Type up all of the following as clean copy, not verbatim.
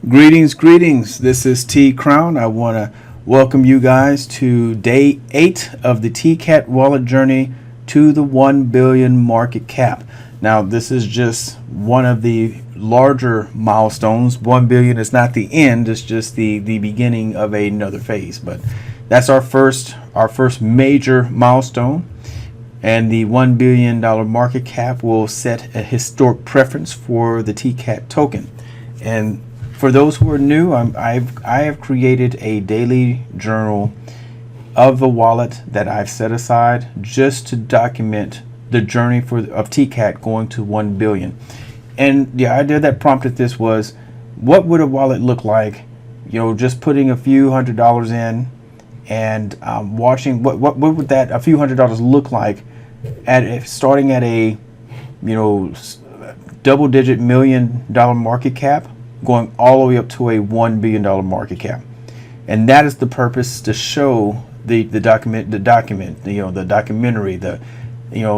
Greetings. This is T Crown. I want to welcome you guys to day 8 of the TCAT Wallet Journey to the 1 billion market cap. Now, this is just one of the larger milestones. 1 billion is not the end, it's just the beginning of another phase. But that's our first major milestone. And the $1 billion market cap will set a historic preference for the TCAT token. And for those who are new, I have created a daily journal of the wallet that I've set aside just to document the journey of TCAT going to 1 billion. And the idea that prompted this was, what would a wallet look like, just putting a few $100s in and watching what would that a few $100s look like starting at a double-digit $1 million market cap, going all the way up to a $1 billion market cap. And that is the purpose, to show the documentary,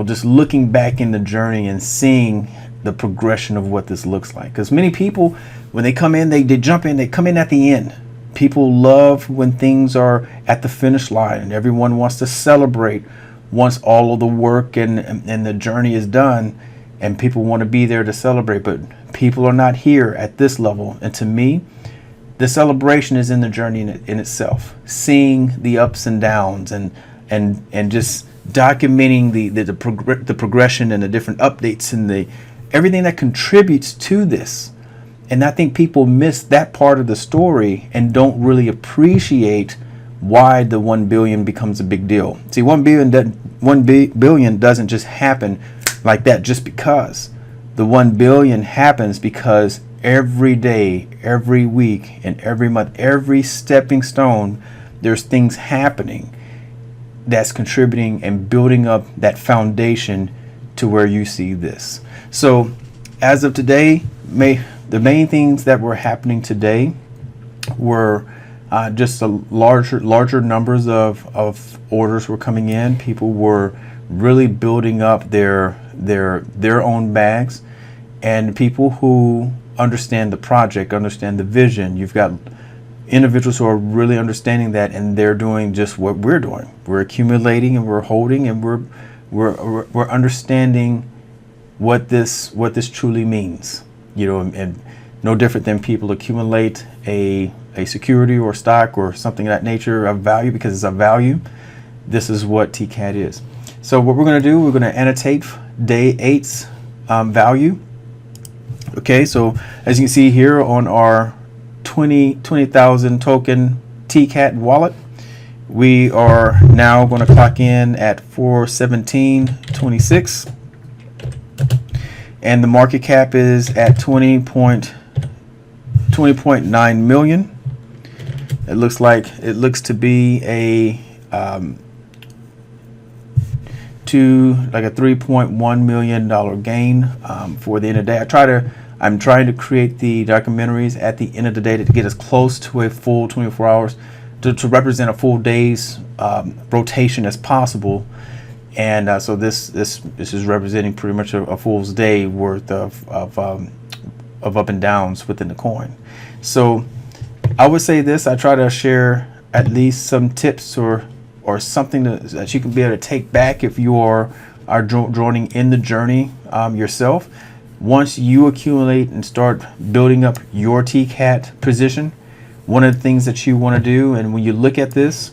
just looking back in the journey and seeing the progression of what this looks like. Because many people, when they come in, they jump in, they come in at the end. People love when things are at the finish line, and everyone wants to celebrate once all of the work and the journey is done, and people want to be there to celebrate. But people are not here at this level. And to me, the celebration is in the journey in itself, seeing the ups and downs and just documenting the progression and the different updates and everything that contributes to this. And I think people miss that part of the story and don't really appreciate why the 1 billion becomes a big deal. See, 1 billion doesn't just happen like that just because. The 1 billion happens because every day, every week, and every month, every stepping stone, there's things happening that's contributing and building up that foundation to where you see this. So as of today, the main things that were happening today were just a larger numbers of orders were coming in. People were really building up their own bags, and people who understand the project, understand the vision. You've got individuals who are really understanding that, and they're doing just what we're doing. We're accumulating and we're holding, and we're understanding what this truly means. And no different than people accumulate a security or stock or something of that nature of value because it's a value. This is what TCAT is. So what we're going to do, we're going to annotate day 8's value. Okay, so as you can see here on our 20,000 token TCAT wallet, we are now going to clock in at 417.26, and the market cap is at 20.9 million. It looks to be a $3.1 million gain for the end of the day. I'm trying to create the documentaries at the end of the day to get as close to a full 24 hours to represent a full day's rotation as possible. And so this is representing pretty much a full day worth of up and downs within the coin. So I would say this: I try to share at least some tips or something that you can be able to take back if you are joining in the journey yourself. Once you accumulate and start building up your TCAT position, one of the things that you want to do, and when you look at this,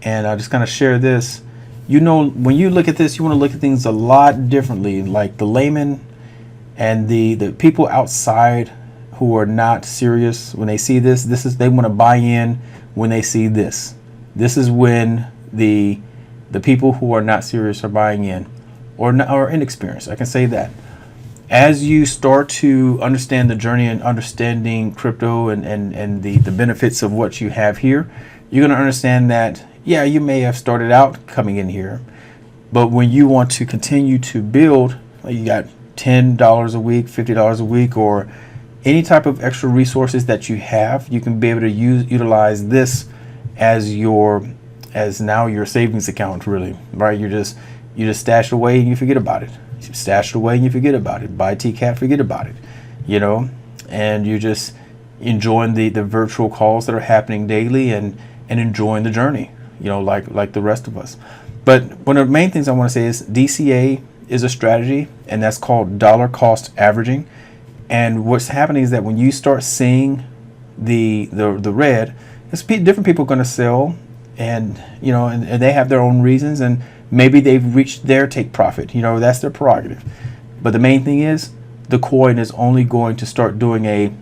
and I just kind of share this, when you look at this, you want to look at things a lot differently. Like the layman and the people outside who are not serious, when they see this, they want to buy in when they see this. This is when the people who are not serious are buying in, or inexperienced. I can say that. As you start to understand the journey and understanding crypto and the benefits of what you have here, you're going to understand that, yeah, you may have started out coming in here, but when you want to continue to build, you got $10 a week, $50 a week, or any type of extra resources that you have, you can be able to utilize this as now your savings account, really, right? You just stash it away and you forget about it. You stash it away and you forget about it. Buy TCAT, forget about it, and you enjoying the virtual calls that are happening daily, and enjoying the journey, you know, like the rest of us. But one of the main things I want to say is DCA is a strategy, and that's called dollar cost averaging. And what's happening is that when you start seeing the red, it's different people going to sell, and you know, and they have their own reasons, and maybe they've reached their take profit. You know, that's their prerogative. But the main thing is the coin is only going to start doing a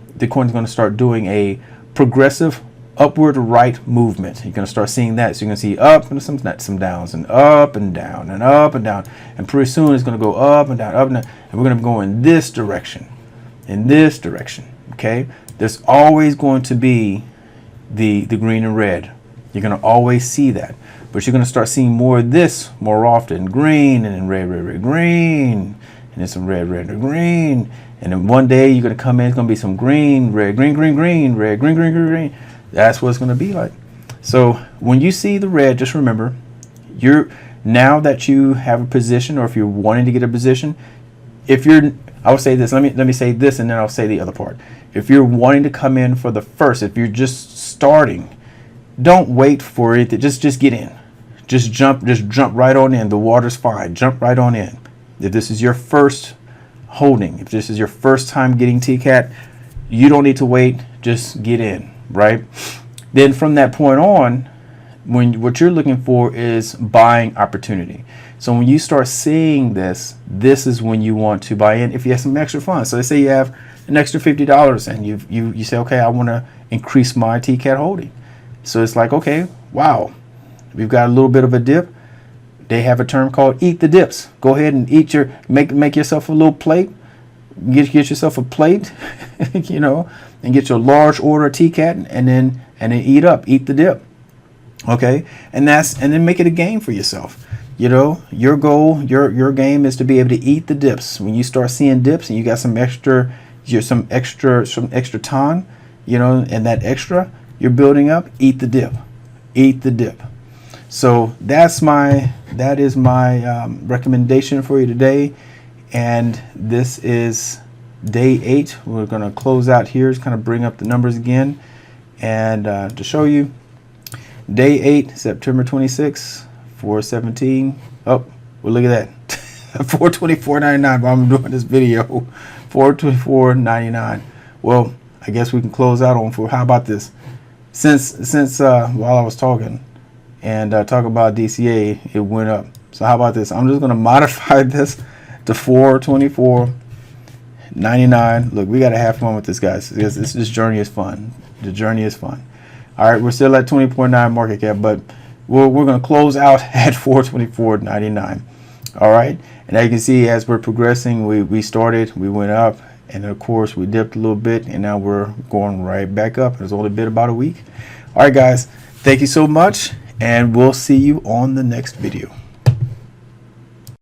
progressive upward right movement. You're going to start seeing that. So you're going to see up and some downs, and up and down and up and down, and pretty soon it's going to go up and down, and we're going to go in this direction, okay? There's always going to be the green and red. You're going to always see that, but you're going to start seeing more of this more often. Green, and then red, red, red, green, and then some red, red, red, green, and then one day you're going to come in, it's going to be some green, red, green, green, green, red, green, green, green, green. That's what it's going to be like. So when you see the red, just remember, now that you have a position, or if you're wanting to get a position, I would say this, let me say this, and then I'll say the other part. If you're wanting to come in for the first, if you're just starting, don't wait for it to just get in. Just jump right on in. The water's fine. Jump right on in. If this is your first holding, if this is your first time getting TCAT, you don't need to wait. Just get in, right? Then from that point on, what you're looking for is buying opportunity. So when you start seeing this is when you want to buy in if you have some extra funds. So let's say you have an extra $50, and you say, okay, I want to increase my TCAT holding. So it's like, okay, wow, we've got a little bit of a dip. They have a term called eat the dips. Go ahead and eat make yourself a little plate. Get yourself a plate, you know, and get your large order TCAT, and then eat the dip. Okay, and then make it a game for yourself. You know, your goal, your game is to be able to eat the dips. When you start seeing dips and you got some extra time, you know, and that extra you're building up, eat the dip. So that is my recommendation for you today. And this is day 8. We're going to close out here, just kind of bring up the numbers again, and to show you day 8, September 26, 417. Oh, well, look at that. 424.99 while I'm doing this video. 424.99. Well, I guess we can close out on how about this? Since while I was talking and talk about DCA, it went up. So how about this? I'm just going to modify this to 424.99. Look, we got to have fun with this, guys. This journey is fun. The journey is fun. All right, we're still at 20.9 market cap, but we're going to close out at 424.99. All right, and as you can see, as we're progressing, we went up, and of course we dipped a little bit, and now we're going right back up. It's only been about a week. All right, guys, thank you so much, and we'll see you on the next video.